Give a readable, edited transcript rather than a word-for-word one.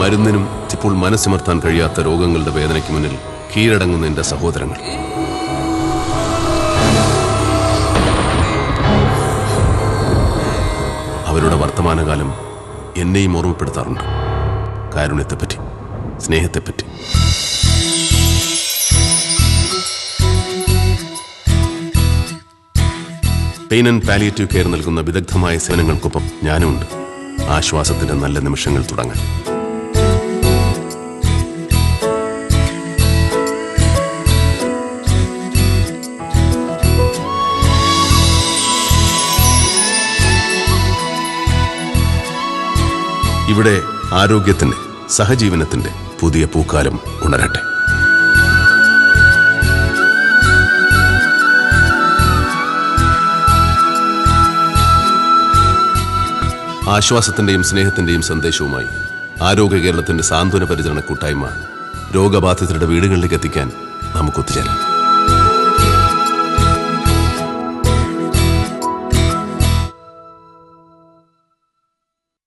മരുന്നിനും ഇപ്പോൾ മനസ്സിമർത്താൻ കഴിയാത്ത രോഗങ്ങളുടെ വേദനയ്ക്ക് മുന്നിൽ കീഴടങ്ങുന്ന എൻ്റെ സഹോദരങ്ങൾ. അവരുടെ വർത്തമാനകാലം എന്നെയും ഓർമ്മപ്പെടുത്താറുണ്ട്. കാരുണ്യത്തെപ്പറ്റി, സ്നേഹത്തെപ്പറ്റി. പെയിൻ ആൻഡ് പാലിയേറ്റീവ് കെയർ നൽകുന്ന വിദഗ്ധമായ സേവനങ്ങൾക്കൊപ്പം ഞാനുമുണ്ട്. ആശ്വാസത്തിന്റെ നല്ല നിമിഷങ്ങൾ തുടങ്ങാൻ. ഇവിടെ ആരോഗ്യത്തിന്റെ, സഹജീവനത്തിന്റെ പുതിയ പൂക്കാലം ഉണരട്ടെ. ആശ്വാസത്തിന്റെയും സ്നേഹത്തിന്റെയും സന്ദേശവുമായി ആരോഗ്യ കേരളത്തിന്റെ സാന്ത്വന പരിചരണ കൂട്ടായ്മ രോഗബാധിതരുടെ വീടുകളിലേക്ക് എത്തിക്കാൻ നമുക്ക് ഒത്തുചേരാം.